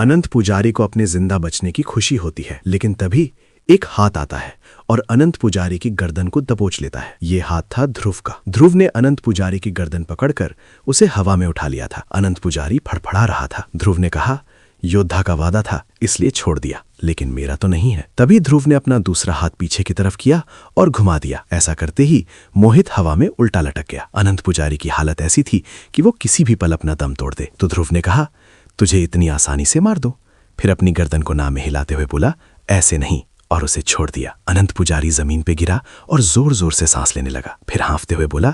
अनंत पुजारी को अपने जिंदा बचने की खुशी होती है, लेकिन तभी एक हाथ आता है और अनंत पुजारी की गर्दन को दबोच लेता है। ये हाथ था ध्रुव का। ध्रुव ने अनंत पुजारी की गर्दन पकड़कर उसे हवा में उठा लिया था। अनंत पुजारी फड़फड़ा रहा था। ध्रुव ने कहा, योद्धा का वादा था इसलिए छोड़ दिया, लेकिन मेरा तो नहीं है। तभी ध्रुव ने अपना दूसरा हाथ पीछे की तरफ किया और घुमा दिया। ऐसा करते ही मोहित हवा में उल्टा लटक गया। अनंत पुजारी की हालत ऐसी थी कि वो किसी भी पल अपना दम तोड़ दे। तो ध्रुव ने कहा, तुझे इतनी आसानी से मार दो। फिर अपनी गर्दन को नाम में हिलाते हुए बोला, ऐसे नहीं, और उसे छोड़ दिया। अनंत पुजारी जमीन पे गिरा और जोर जोर से सांस लेने लगा। फिर हाँफते हुए बोला,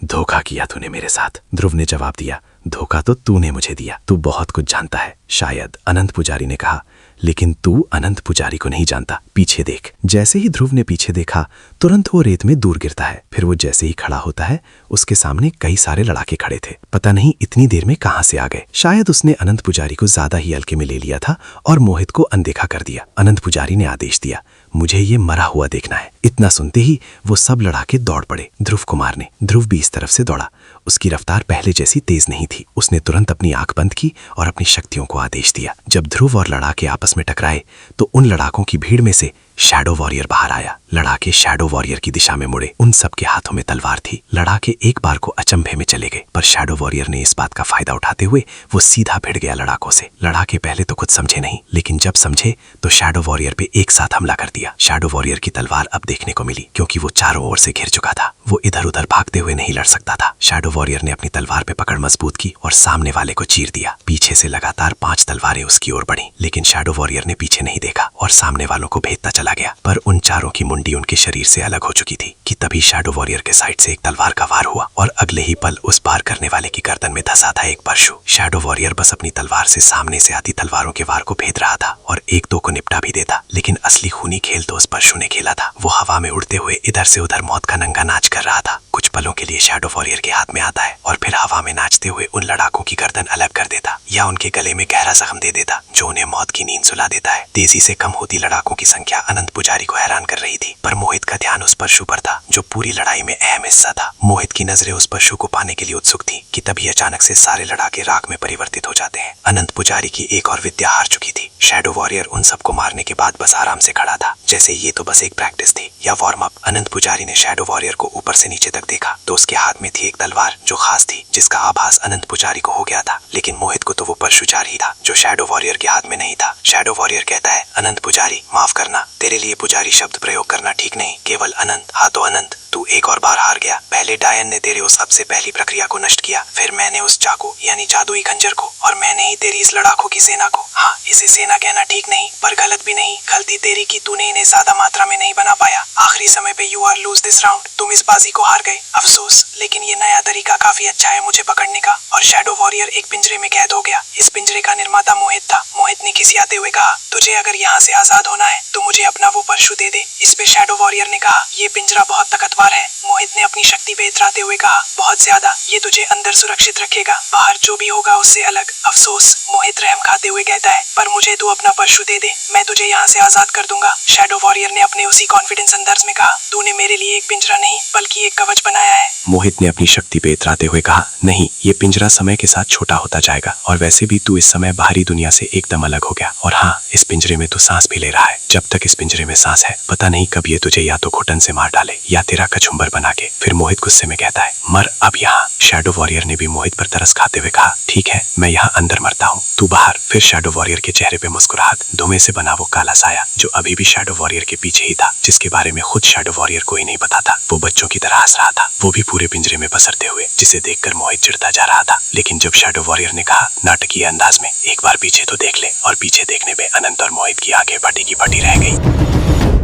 धोखा किया तूने मेरे साथ। ध्रुव ने जवाब दिया, धोखा तो तूने मुझे दिया, तू बहुत कुछ जानता है शायद। अनंत पुजारी ने कहा, लेकिन तू अनंत पुजारी को नहीं जानता, पीछे देख। जैसे ही ध्रुव ने पीछे देखा, तुरंत वो रेत में दूर गिरता है। फिर वो जैसे ही खड़ा होता है, उसके सामने कई सारे लड़ाके खड़े थे। पता नहीं इतनी देर में कहां से आ गए। शायद उसने अनंत पुजारी को ज्यादा ही हल्के में ले लिया था और मोहित को अनदेखा कर दिया। अनंत पुजारी ने आदेश दिया, मुझे ये मरा हुआ देखना है। इतना सुनते ही वो सब लड़ाके दौड़ पड़े ध्रुव को मारने। ध्रुव भी इस तरफ से दौड़ा। उसकी रफ्तार पहले जैसी तेज नहीं थी। उसने तुरंत अपनी आंख बंद की और अपनी शक्तियों को आदेश दिया। जब ध्रुव और लड़ाके आपस में टकराए तो उन लड़ाकों की भीड़ में से शैडो वॉरियर बाहर आया। लड़ाके शैडो वॉरियर की दिशा में मुड़े। उन सब के हाथों में तलवार थी। लड़ाके एक बार को अचंभे में चले गए, पर शैडो वॉरियर ने इस बात का फायदा उठाते हुए वो सीधा भिड़ गया लड़ाकों से। लड़ाके पहले तो कुछ समझे नहीं, लेकिन जब समझे तो शैडो वॉरियर पे एक साथ हमला कर दिया। शैडो वॉरियर की तलवार अब देखने को मिली, क्योंकि वो चारों ओर से घिर चुका था। वो इधर उधर भागते हुए नहीं लड़ सकता था। शैडो वॉरियर ने अपनी तलवार पे पकड़ मजबूत की और सामने वाले को चीर दिया। पीछे से लगातार 5 तलवारें उसकी ओर बढ़ी, लेकिन शैडो वॉरियर ने पीछे नहीं देखा और सामने वालों को भेदता चला गया। पर उन चारों की मुंडी उनके शरीर से अलग हो चुकी थी कि तभी शैडो वॉरियर के साइड से एक तलवार का वार हुआ और अगले ही पल उस पार करने वाले की गर्दन में धंसा था एक परशु। शैडो वॉरियर बस अपनी तलवार से सामने से आती तलवारों के वार को भेद रहा था और एक दो को निपटा भी देता, लेकिन असली खूनी खेल तो उस परशु ने खेला था। वो हवा में उड़ते हुए इधर से उधर मौत का नंगा नाच कर रहा था। कुछ पलों के लिए शैडो वॉरियर के हाथ में आता है और फिर हवा में नाचते हुए उन लड़ाकों की गर्दन अलग कर देता या उनके गले में गहरा जख्म दे देता, जो उन्हें मौत की नींद सुला देता है। तेजी से कम होती लड़ाकों की संख्या अनंत पुजारी को हैरान कर रही थी, पर मोहित का ध्यान उस परशु पर था जो पूरी लड़ाई में अहम हिस्सा था। मोहित की नजरें उस परशु को पाने के लिए उत्सुक थी कि तभी अचानक से सारे लड़ाके राख में परिवर्तित हो जाते हैं। अनंत पुजारी की एक और विद्या हार चुकी थी। शैडो वॉरियर उन सबको मारने के बाद बस आराम से खड़ा था, जैसे ये तो बस एक प्रैक्टिस थी या वार्म अप। अनंत पुजारी ने शैडो वॉरियर को ऊपर से नीचे तक देखा तो उसके हाथ में थी एक तलवार जो खास थी, जिसका आभास अनंत पुजारी को हो गया था। लेकिन मोहित को तो वो परशु चार ही था जो शैडो वॉरियर के हाथ में नहीं था। शैडो वॉरियर कहता है, अनंत पुजारी माफ करना, तेरे लिए पुजारी शब्द प्रयोग करना ठीक नहीं, केवल अनंत। हाँ तो अनंत, तू एक और बार हार गया। पहले डायन ने तेरे उस सबसे पहली प्रक्रिया को नष्ट किया, फिर मैंने उस चाकू यानी जादुई खंजर को, और मैंने ही तेरी इस लड़ाकों की सेना को। हाँ, इसे सेना कहना ठीक नहीं, पर गलत भी नहीं। गलती तेरी की तूने इन्हें ज्यादा मात्रा में नहीं बना पाया। आखिरी समय पे you are lose this round, तुम इस बाजी को हार गए। अफसोस, लेकिन ये नया तरीका काफी अच्छा है मुझे पकड़ने का। और शैडो वॉरियर एक पिंजरे में कैद हो गया। इस पिंजरे का निर्माता मोहित था। मोहित ने खिसियाते हुए कहा, तुझे अगर यहाँ से आजाद होना है तो मुझे अपना वो परशु दे दे। इस पे शैडो वॉरियर ने कहा, ये पिंजरा बहुत ताकतवर है। मोहित ने अपनी शक्ति पे इतराते हुए कहा, बहुत ज्यादा, ये तुझे अंदर सुरक्षित रखेगा, बाहर जो भी होगा उससे अलग। अफसोस, मोहित रहम खाते हुए कहता है, पर मुझे तू अपना परशु दे दे, मैं तुझे यहाँ से आजाद कर दूंगा। शैडो वॉरियर ने अपने उसी कॉन्फिडेंस अंदाज में कहा, तूने मेरे लिए एक पिंजरा नहीं बल्कि एक कवच बनाया है। मोहित ने अपनी शक्ति पे इतराते हुए कहा, नहीं, ये पिंजरा समय के साथ छोटा होता जाएगा, और वैसे भी तू इस समय बाहरी दुनिया से एकदम अलग हो गया। और हाँ, इस पिंजरे में तू सांस भी ले रहा है। जब तक इस पिंजरे में सांस है, पता नहीं कब ये तुझे या तो घुटन से मार डाले या तेरा कचुम्बर बना के। फिर मोहित गुस्से में कहता है, मर अब यहाँ। शैडो वॉरियर ने भी मोहित पर तरस खाते हुए कहा, ठीक है, मैं यहाँ अंदर मरता हूँ, तू बाहर। फिर शैडो वॉरियर के चेहरे पे मुस्कुराहट, धुएं से बना वो काला साया जो अभी भी शैडो वॉरियर के पीछे ही था, जिसके बारे में खुद शैडो वॉरियर को ही नहीं पता था। वो बच्चों की तरह हंस रहा था, वो भी पूरे पिंजरे में पसरते हुए, जिसे देखकर मोहित चिढ़ता जा रहा था। लेकिन जब शैडो वॉरियर ने कहा नाटकीय अंदाज में, एक बार पीछे तो देख ले, और पीछे देखने पे अनंत और मोहित की आंखें फटी की फटी रह गई।